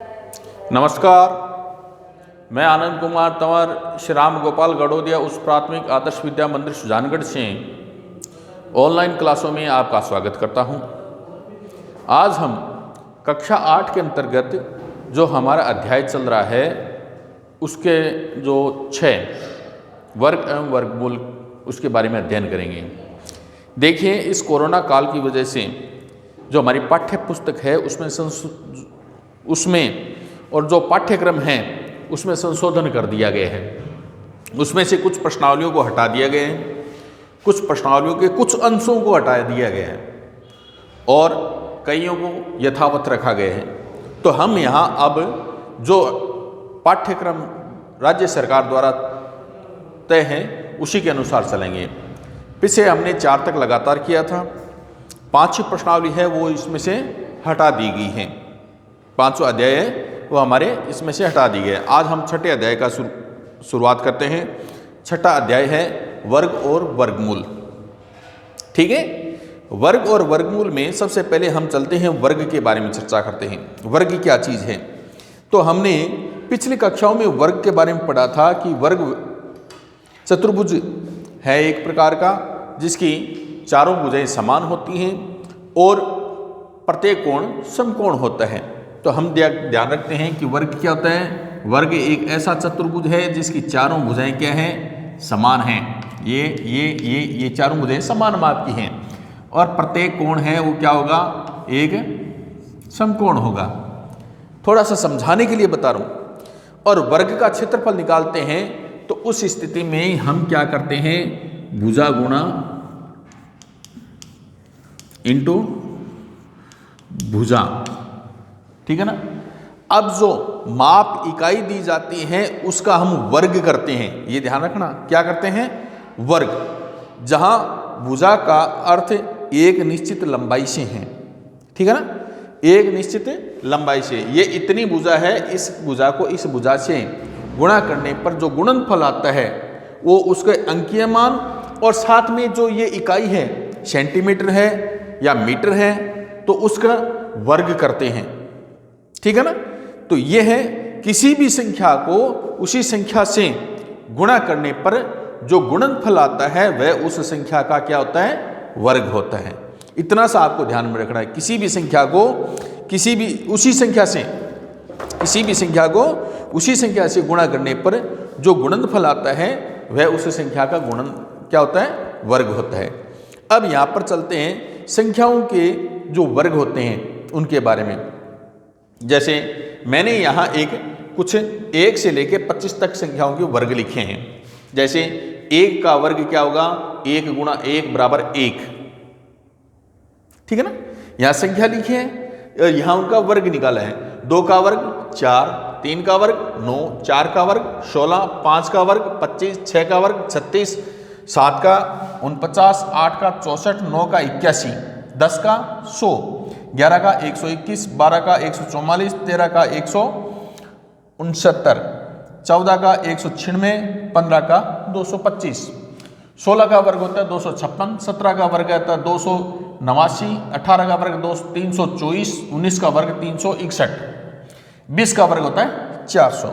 नमस्कार, मैं आनंद कुमार तंवर श्री राम गोपाल गड़ोदिया उच्च प्राथमिक आदर्श विद्या मंदिर सुजानगढ़ से ऑनलाइन क्लासों में आपका स्वागत करता हूं। आज हम कक्षा 8 के अंतर्गत जो हमारा अध्याय चल रहा है उसके जो 6 वर्ग एवं वर्गमूल उसके बारे में अध्ययन करेंगे। देखिए, इस कोरोना काल की वजह से जो हमारी पाठ्य पुस्तक है उसमें और जो पाठ्यक्रम हैं उसमें संशोधन कर दिया गया है। उसमें से कुछ प्रश्नावलियों को हटा दिया गया है, कुछ प्रश्नावलियों के कुछ अंशों को हटा दिया गया है और कईयों को यथावत रखा गया है। तो हम यहाँ अब जो पाठ्यक्रम राज्य सरकार द्वारा तय है उसी के अनुसार चलेंगे। पिछले हमने 4 तक लगातार किया था। 5वीं प्रश्नावली है वो इसमें से हटा दी गई है। 5वां अध्याय है वो हमारे इसमें से हटा दी गई है। आज हम 6ठे अध्याय का शुरुआत करते हैं। 6ठा अध्याय है वर्ग और वर्गमूल। ठीक है, वर्ग और वर्गमूल में सबसे पहले हम चलते हैं वर्ग के बारे में चर्चा करते हैं। वर्ग क्या चीज़ है? तो हमने पिछली कक्षाओं में वर्ग के बारे में पढ़ा था कि वर्ग चतुर्भुज है एक प्रकार का जिसकी चारों भुजाएं समान होती हैं और प्रत्येक कोण समकोण होता है। तो हम ध्यान रखते हैं कि वर्ग क्या होता है। वर्ग एक ऐसा चतुर्भुज है जिसकी चारों भुजाएं क्या हैं? समान हैं। ये चारों भुजाएं समान माप की हैं और प्रत्येक कोण है वो क्या होगा? एक समकोण होगा। थोड़ा सा समझाने के लिए बता रहा हूं। और वर्ग का क्षेत्रफल निकालते हैं तो उस स्थिति में हम क्या करते हैं? भुजा गुणा इंटू भुजा। ठीक है ना। अब जो माप इकाई दी जाती है उसका हम वर्ग करते हैं। ये ध्यान रखना, क्या करते हैं? वर्ग। जहां भुजा का अर्थ एक निश्चित लंबाई से है। ठीक है ना, एक निश्चित लंबाई से। ये इतनी भुजा है, इस भुजा को इस भुजा से गुणा करने पर जो गुणनफल आता है वो उसके अंकीय मान और साथ में जो ये इकाई है सेंटीमीटर है या मीटर है तो उसका वर्ग करते हैं। ठीक है ना। तो ये है किसी भी संख्या को उसी संख्या से गुणा करने पर जो गुणनफल आता है वह उस संख्या का क्या होता है? वर्ग होता है। इतना सा आपको ध्यान में रखना है। किसी भी संख्या को उसी संख्या से गुणा करने पर जो गुणनफल आता है वह उस संख्या का गुणन क्या होता है? वर्ग होता है। अब यहाँ पर चलते हैं संख्याओं के जो वर्ग होते हैं उनके बारे में। जैसे मैंने यहाँ कुछ 1 से लेकर 25 तक संख्याओं के वर्ग लिखे हैं। जैसे 1 का वर्ग क्या होगा? 1 गुणा 1 बराबर 1। ठीक है ना। यहाँ संख्या लिखी है, यहाँ उनका वर्ग निकाला है। 2 का वर्ग 4, 3 का वर्ग 9, 4 का वर्ग 16, 5 का वर्ग 25, 6 का वर्ग 36, 7 का 49, 8 का 64, 9 का 81, 10 का 100, 11 का 121, 12 का 144, 13 का 169, 14 का 196, 15 का 225, 16 का वर्ग होता है 256, 17 का वर्ग होता है 289, 18 का वर्ग 324, 19 का वर्ग 361, 20 का वर्ग होता है 400,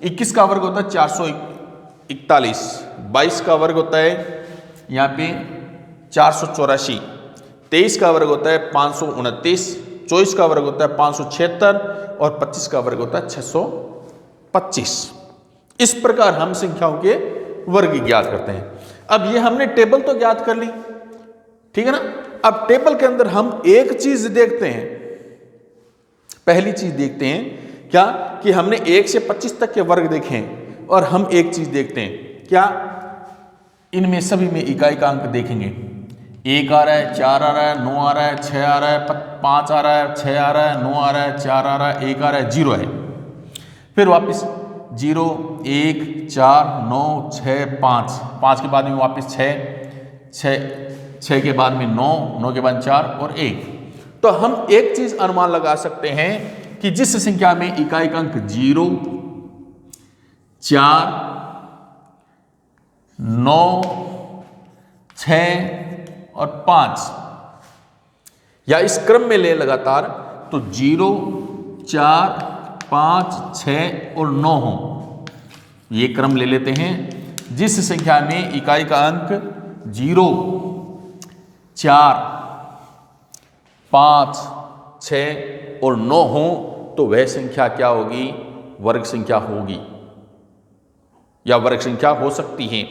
21 का वर्ग होता है 441, 22 का वर्ग होता है यहाँ पे 484, 23 का वर्ग होता है 529, 24 का वर्ग होता है 576 और 25 का वर्ग होता है 625। इस प्रकार हम संख्याओं के वर्ग ज्ञात करते हैं। अब ये हमने टेबल तो ज्ञात कर ली, ठीक है ना। अब टेबल के अंदर हम एक चीज देखते हैं। पहली चीज देखते हैं क्या कि हमने 1 से 25 तक के वर्ग देखे हैं और हम एक चीज देखते हैं क्या, इनमें सभी में इकाई का अंक देखेंगे। 1 आ रहा है, 4 आ रहा है, 9 आ रहा है, 6 आ रहा है, 5 आ रहा है, 6 आ रहा है, 9 आ रहा है, 4 आ रहा है, 1 आ रहा है, 0 है। फिर वापस 0, 1, 4, 9, 6, 5 के बाद में वापस 6 के बाद में 9 के बाद 4 और 1। तो हम एक चीज अनुमान लगा सकते हैं कि जिस संख्या में इकाई का अंक 0, 4, 9, 6 और 5 या इस क्रम में ले लगातार तो 0, 4, 5, 6 और 9 हो, ये क्रम ले लेते हैं। जिस संख्या में इकाई का अंक 0, 4, 5, 6 और 9 हो तो वह संख्या क्या होगी? वर्ग संख्या होगी या वर्ग संख्या हो सकती है।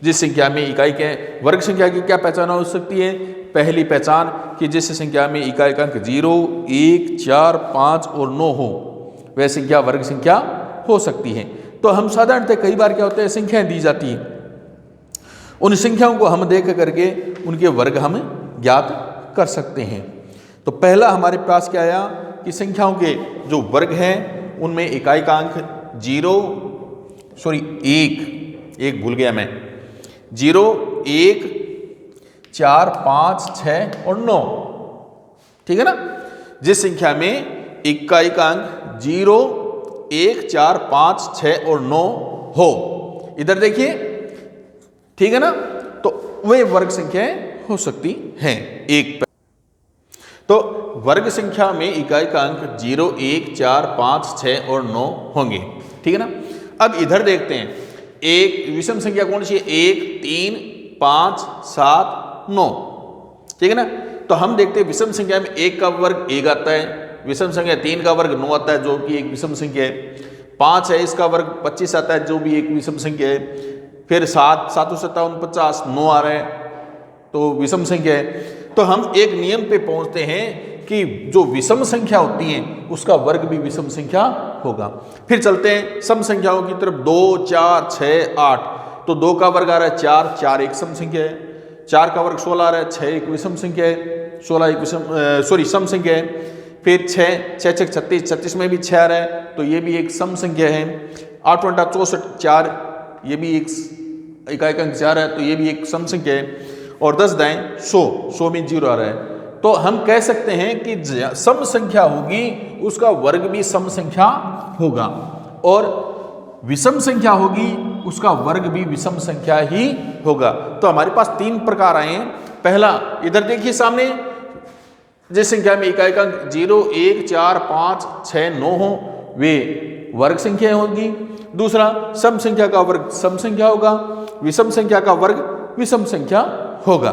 जिस संख्या में इकाई के वर्ग संख्या की क्या पहचान हो सकती है? पहली पहचान कि जिस संख्या में इकाई का अंक 0, 1, 4, 5 और 9 हो वह संख्या वर्ग संख्या हो सकती है। तो हम साधारणतः कई बार क्या होता है, संख्याएं दी जाती हैं, उन संख्याओं को हम देख करके उनके वर्ग हम ज्ञात कर सकते हैं। तो पहला हमारे पास क्या आया कि संख्याओं के जो वर्ग हैं उनमें इकाई का अंक 1 भूल गया मैं, 0, 1, 4, 5, 6 और 9, ठीक है ना। जिस संख्या में इकाई का अंक 0, 1, 4, 5, 6 और 9 हो, इधर देखिए, ठीक है ना, तो वे वर्ग संख्याएं हो सकती हैं। एक तो वर्ग संख्या में इकाई का अंक 0, 1, 4, 5, 6 और 9 होंगे, ठीक है ना। अब इधर देखते हैं, एक विषम संख्या कौन सी है? 1, 3, 5, 7, 9, ठीक है ना। तो हम देखते हैं विषम संख्या में 1 का वर्ग 1 आता है, विषम संख्या 3 का वर्ग 9 आता है जो कि एक विषम संख्या है, 5 है इसका वर्ग 25 आता है जो भी एक विषम संख्या है, फिर 7, 7, 57, 50, 9 आ रहा है तो विषम संख्या है। तो हम एक नियम पे पहुंचते हैं कि जो विषम संख्या होती है उसका वर्ग भी विषम संख्या होगा। फिर चलते हैं सम संख्याओं की तरफ, 2, 4, 6, 8, तो 2 का वर्ग आ रहा है 4, 4 एक सम संख्या है, 4 का वर्ग 16 आ रहा है, 6 एक विषम संख्या है, 16 एक सम संख्या है। फिर 6, 6, 6, 36, 36 में भी 6 आ रहा है तो ये भी एक सम संख्या है। 8, 64, 4, ये भी एक इकाई का अंक 4 है तो ये भी एक सम संख्या है। और 10 दाएं 100, 100 में 0 आ रहा है। तो हम कह सकते हैं कि सम संख्या होगी उसका वर्ग भी सम संख्या होगा, और विषम संख्या होगी उसका वर्ग भी विषम संख्या ही होगा। तो हमारे पास 3 प्रकार आए हैं। पहला, इधर देखिए सामने, जिस संख्या में इकाई का अंक 0, 1, 4, 5, 6, 9 हो वे वर्ग संख्या होगी। दूसरा, सम संख्या का वर्ग सम संख्या होगा, विषम संख्या का वर्ग विषम संख्या होगा।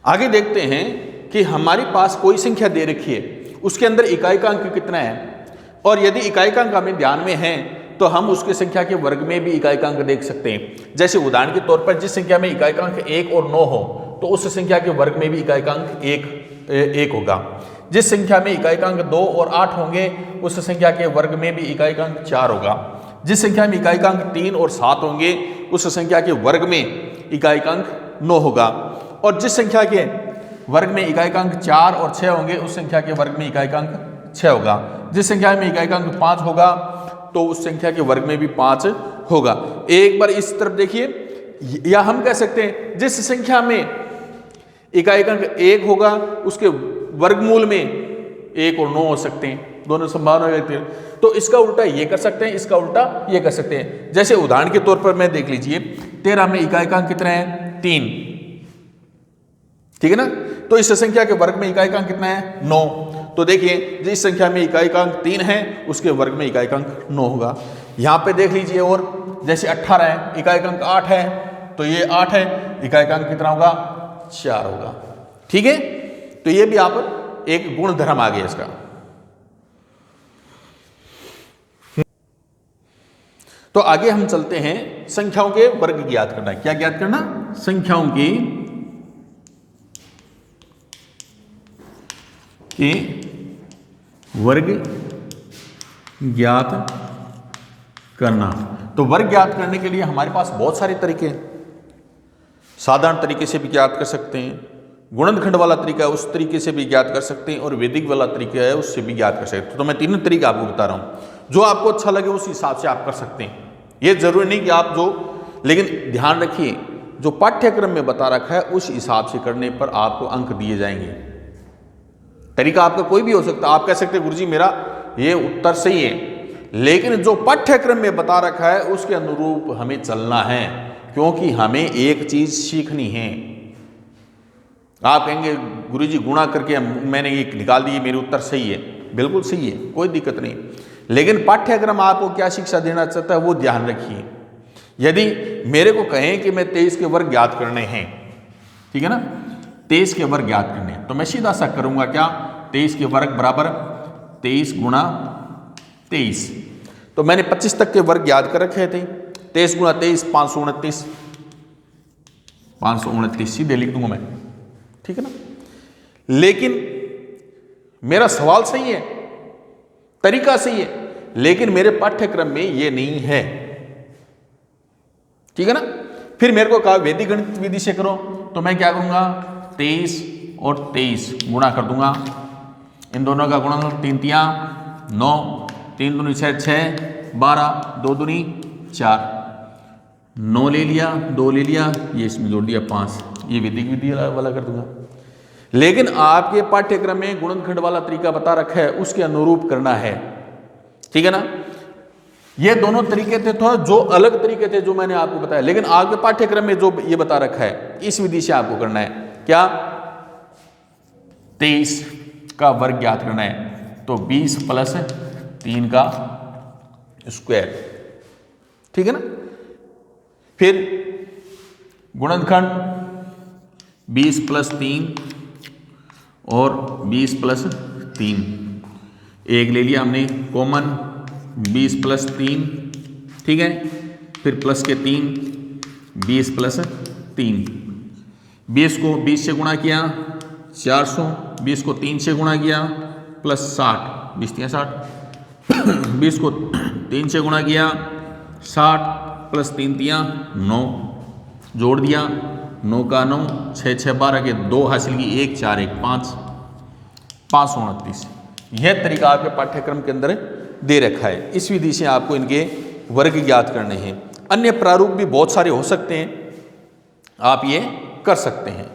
आगे देखते हैं कि हमारे पास कोई संख्या दे रखी है, उसके अंदर इकाई का अंक कितना है, और यदि इकाई का अंक हमें ध्यान में है तो हम उसके संख्या के वर्ग में भी इकाई का अंक देख सकते हैं। जैसे उदाहरण के तौर पर जिस संख्या में इकाई का अंक 1 और 9 हो तो उस संख्या के वर्ग में भी इकाई का अंक 1 होगा। जिस संख्या में इकाई का अंक 2 और 8 होंगे उस संख्या के वर्ग में भी इकाई का अंक 4 होगा। जिस संख्या में इकाई का अंक 3 और 7 होंगे उस संख्या के वर्ग में इकाई का अंक 9 होगा। और जिस संख्या के वर्ग में इकाई का अंक 4 और 6 होंगे उस संख्या के वर्ग में इकाई का अंक 6 होगा। जिस संख्या में इकाई का अंक 5 होगा तो उस संख्या के वर्ग में भी 5 होगा। एक बार इस तरफ देखिए, या हम कह सकते हैं जिस संख्या में इकाई का अंक 1 होगा उसके वर्गमूल में 1 और 9 हो सकते हैं, दोनों संभावना रहती है। तो इसका उल्टा ये कर सकते हैं, इसका उल्टा ये कर सकते हैं। जैसे उदाहरण के तौर पर मैं देख लीजिए, 13 में इकाई का अंक कितना है? 3, ठीक है ना। तो इस संख्या के वर्ग में इकाई का अंक कितना है? 9। तो देखिए जिस संख्या में इकाई का अंक 3 है उसके वर्ग में इकाई का अंक 9 होगा। यहाँ पे देख लीजिए, और जैसे 18 है, इकाई का अंक 8 है तो ये 8 है, इकाई का अंक कितना होगा? 4 होगा, ठीक है। तो ये भी आप एक गुण धर्म आ गया इसका। तो आगे हम चलते हैं, संख्याओं के वर्ग ज्ञात करना। क्या ज्ञात करना? संख्याओं के वर्ग ज्ञात करना। तो वर्ग ज्ञात करने के लिए हमारे पास बहुत सारे तरीके हैं। साधारण तरीके से भी ज्ञात कर सकते हैं, गुणनखंड वाला तरीका है उस तरीके से भी ज्ञात कर सकते हैं, और वैदिक वाला तरीका है उससे भी ज्ञात कर सकते हैं। तो मैं 3 तरीके आपको बता रहा हूं, जो आपको अच्छा लगे उस हिसाब से आप कर सकते हैं। ये जरूरी नहीं कि आप लेकिन ध्यान रखिए जो पाठ्यक्रम में बता रखा है उस हिसाब से करने पर आपको अंक दिए जाएंगे। तरीका आपका कोई भी हो सकता है। आप कह सकते हैं गुरुजी मेरा ये उत्तर सही है, लेकिन जो पाठ्यक्रम में बता रखा है उसके अनुरूप हमें चलना है, क्योंकि हमें एक चीज सीखनी है। आप कहेंगे गुरुजी गुणा करके मैंने ये निकाल दी, मेरी उत्तर सही है। बिल्कुल सही है, कोई दिक्कत नहीं। लेकिन पाठ्यक्रम आपको क्या शिक्षा देना चाहता है वो ध्यान रखिए। यदि मेरे को कहें कि मैं 23 के वर्ग ज्ञात करने हैं, ठीक है ना, 23 के वर्ग ज्ञात करने हैं, तो मैं सीधा सा करूंगा क्या, 23 के वर्ग बराबर 23 गुणा 23। तो मैंने 25 तक के वर्ग याद कर रखे थे। 23 गुणा 23 529, 529 सीधे लिख दूंगा मैं, ठीक है ना। लेकिन मेरा सवाल सही है, तरीका सही है, लेकिन मेरे पाठ्यक्रम में ये नहीं है, ठीक है ना। फिर मेरे को कहा वैदिक गणित विधि से करो, तो मैं क्या करूंगा, 23 और 23 गुणा कर दूंगा। इन दोनों का गुणनफल 3 तिया 9, 3 दूनी 6, 12, 2 दूनी 4, 9 ले लिया, 2 ले लिया, ये इसमें जोड़ दिया 5, ये वैदिक विधि वाला कर दूंगा। लेकिन आपके पाठ्यक्रम में गुणनखंड वाला तरीका बता रखा है, उसके अनुरूप करना है, ठीक है ना। ये दोनों तरीके थे, थोड़ा जो अलग तरीके थे जो मैंने आपको बताया, लेकिन आपके पाठ्यक्रम में जो ये बता रखा है इस विधि से आपको करना है। क्या, 23 का वर्ग ज्ञात करना है, तो 20 प्लस 3 का स्क्वायर, ठीक है ना। फिर गुणनखंड 20 प्लस 3 और 20 प्लस 3, एक ले लिया हमने कॉमन, 20 प्लस 3, ठीक है। फिर प्लस के 3, 20 प्लस 3, 20 को 20 से गुणा किया 400, 20 को 3 से गुणा किया प्लस 60, 20 तिया 60, 20 को 3 से गुणा किया 60 प्लस 3 तिया 9, जोड़ दिया 9 का 9, 6 6 12 के 2 हासिल की, 1 4 1 5, 529। यह तरीका आपके पाठ्यक्रम के अंदर दे रखा है। इस विधि से आपको इनके वर्ग ज्ञात करने हैं। अन्य प्रारूप भी बहुत सारे हो सकते हैं, आप ये कर सकते हैं।